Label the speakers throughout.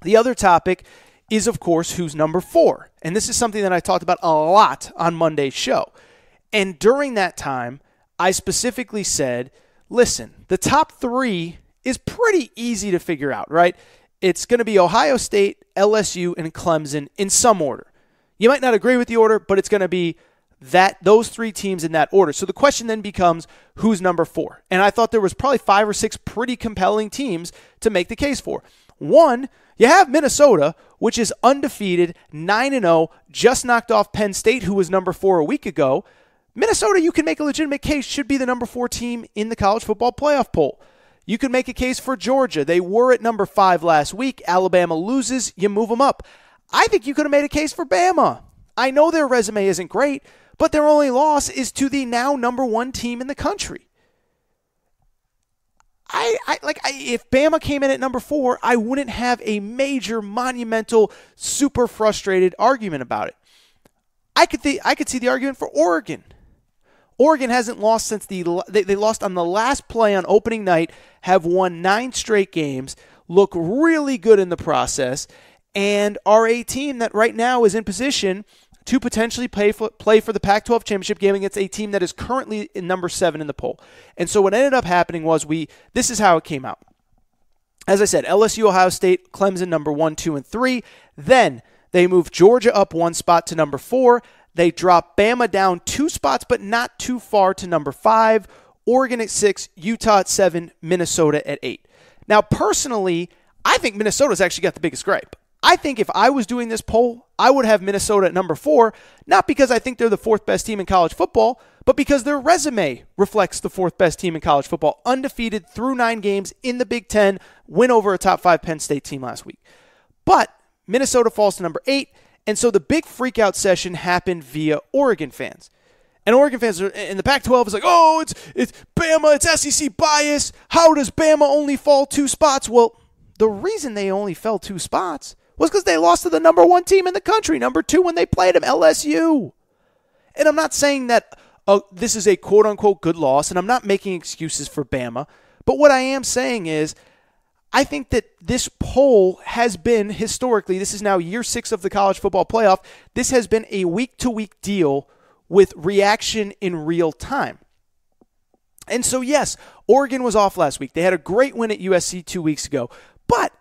Speaker 1: The other topic is, of course, who's number 4. And this is something that I talked about a lot on Monday's show. And during that time, I specifically said, listen, the top 3 is pretty easy to figure out, right? It's going to be Ohio State, LSU, and Clemson in some order. You might not agree with the order, but it's going to be those 3 teams in that order. So the question then becomes, who's number 4? And I thought there was probably 5 or 6 pretty compelling teams to make the case for. One, you have Minnesota, which is undefeated, 9-0, just knocked off Penn State, who was number 4 a week ago. Minnesota, you can make a legitimate case, should be the number 4 team in the college football playoff poll. You can make a case for Georgia. They were at number 5 last week. Alabama loses, you move them up. I think you could have made a case for Bama. I know their resume isn't great, but their only loss is to the now number 1 team in the country. If Bama came in at number 4, I wouldn't have a major, monumental, super frustrated argument about it. I could see the argument for Oregon. Oregon hasn't lost since they lost on the last play on opening night, have won 9 straight games, look really good in the process, and are a team that right now is in position to potentially play for the Pac-12 championship game against a team that is currently in number 7 in the poll. And so what ended up happening was this is how it came out. As I said, LSU, Ohio State, Clemson number 1, 2, and 3. Then they moved Georgia up 1 spot to number 4. They dropped Bama down 2 spots, but not too far, to number 5. Oregon at 6, Utah at 7, Minnesota at 8. Now, personally, I think Minnesota's actually got the biggest gripe. I think if I was doing this poll, I would have Minnesota at number 4, not because I think they're the 4th best team in college football, but because their resume reflects the 4th best team in college football, undefeated through 9 games in the Big Ten, win over a top 5 Penn State team last week. But Minnesota falls to number 8, and so the big freakout session happened via Oregon fans. And Oregon fans in the Pac-12 is like, oh, it's Bama, it's SEC bias. How does Bama only fall 2 spots? Well, the reason they only fell 2 spots was because they lost to the number 1 team in the country, number 2 when they played them, LSU. And I'm not saying that this is a quote-unquote good loss, and I'm not making excuses for Bama. But what I am saying is I think that this poll has been historically, this is now year 6 of the college football playoff, this has been a week-to-week deal with reaction in real time. And so, yes, Oregon was off last week. They had a great win at USC 2 weeks ago. But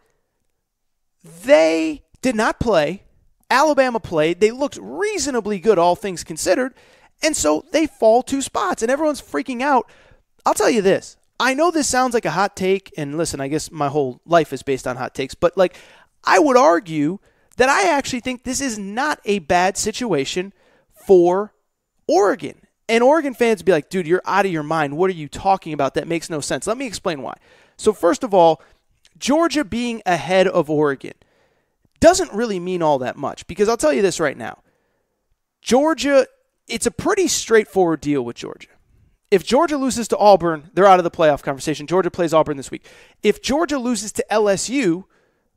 Speaker 1: they did not play. Alabama played. They looked reasonably good, all things considered. And so they fall 2 spots, and everyone's freaking out. I'll tell you this. I know this sounds like a hot take, and listen, I guess my whole life is based on hot takes, but I would argue that I actually think this is not a bad situation for Oregon. And Oregon fans would be like, dude, you're out of your mind. What are you talking about? That makes no sense. Let me explain why. So first of all, Georgia being ahead of Oregon doesn't really mean all that much, because I'll tell you this right now. Georgia, it's a pretty straightforward deal with Georgia. If Georgia loses to Auburn, they're out of the playoff conversation. Georgia plays Auburn this week. If Georgia loses to LSU,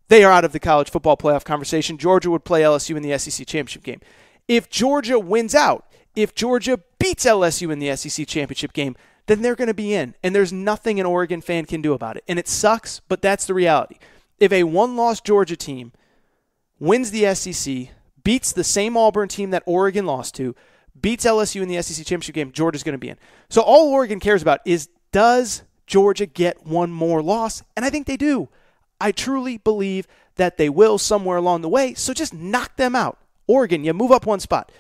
Speaker 1: they are out of the college football playoff conversation. Georgia would play LSU in the SEC championship game. If Georgia wins out, if Georgia beats LSU in the SEC championship game, then they're going to be in, and there's nothing an Oregon fan can do about it. And it sucks, but that's the reality. If a one-loss Georgia team wins the SEC, beats the same Auburn team that Oregon lost to, beats LSU in the SEC championship game, Georgia's going to be in. So all Oregon cares about is, does Georgia get one more loss? And I think they do. I truly believe that they will somewhere along the way, so just knock them out. Oregon, you move up 1 spot.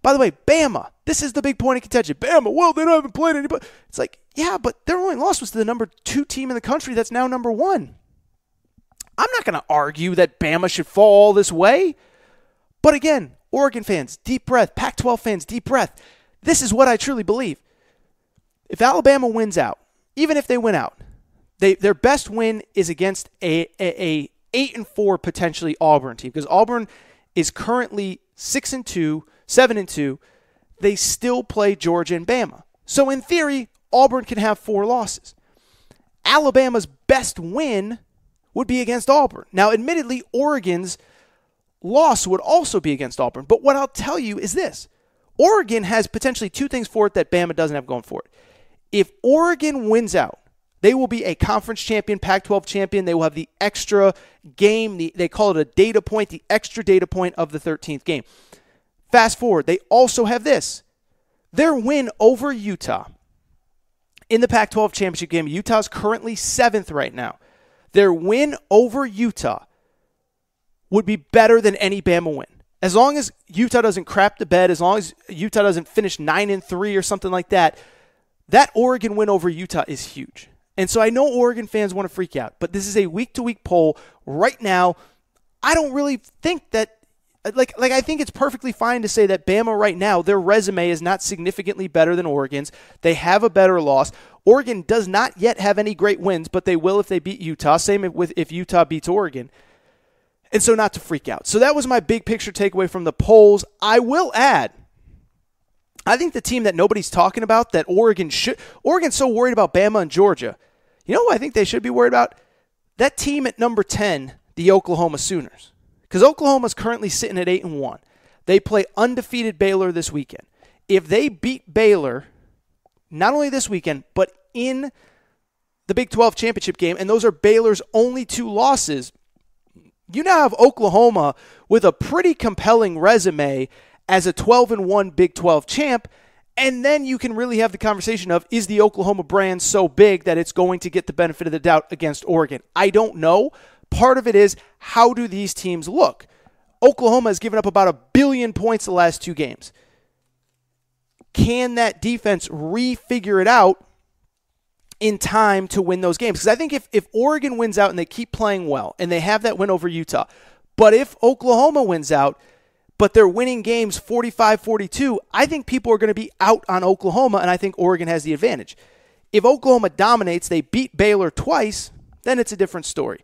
Speaker 1: By the way, Bama, this is the big point of contention. Bama, well, they haven't played anybody. It's like, yeah, but their only loss was to the number 2 team in the country that's now number 1. I'm not going to argue that Bama should fall all this way. But again, Oregon fans, deep breath. Pac-12 fans, deep breath. This is what I truly believe. If Alabama wins out, even if they win out, their best win is against a 8-4 potentially Auburn team, because Auburn is currently 6-2, 7-2. They still play Georgia and Bama. So in theory, Auburn can have 4 losses. Alabama's best win would be against Auburn. Now, admittedly, Oregon's loss would also be against Auburn. But what I'll tell you is this. Oregon has potentially 2 things for it that Bama doesn't have going for it. If Oregon wins out, They will be a conference champion, Pac-12 champion. They will have the extra game. They call it a data point, the extra data point of the 13th game. Fast forward, they also have this. Their win over Utah in the Pac-12 championship game. Utah's currently 7th right now. Their win over Utah would be better than any Bama win. As long as Utah doesn't crap the bed, as long as Utah doesn't finish 9-3 or something like that, that Oregon win over Utah is huge. And so I know Oregon fans want to freak out, but this is a week-to-week poll. Right now, I don't really think that, like I think it's perfectly fine to say that Bama right now, their resume is not significantly better than Oregon's. They have a better loss. Oregon does not yet have any great wins, but they will if they beat Utah. Same if Utah beats Oregon. And so not to freak out. So that was my big picture takeaway from the polls. I will add, I think the team that nobody's talking about that Oregon's so worried about Bama and Georgia. You know who I think they should be worried about? That team at number 10, the Oklahoma Sooners. Because Oklahoma's currently sitting at 8-1. They play undefeated Baylor this weekend. If they beat Baylor, not only this weekend, but in the Big 12 championship game, and those are Baylor's only 2 losses, you now have Oklahoma with a pretty compelling resume as a 12-1 Big 12 champ, and then you can really have the conversation of, is the Oklahoma brand so big that it's going to get the benefit of the doubt against Oregon? I don't know. Part of it is, how do these teams look? Oklahoma has given up about 1 billion points the last 2 games. Can that defense refigure it out in time to win those games? Because I think if Oregon wins out and they keep playing well and they have that win over Utah, but if Oklahoma wins out but they're winning games 45-42, I think people are going to be out on Oklahoma, and I think Oregon has the advantage. If Oklahoma dominates, they beat Baylor twice, then it's a different story.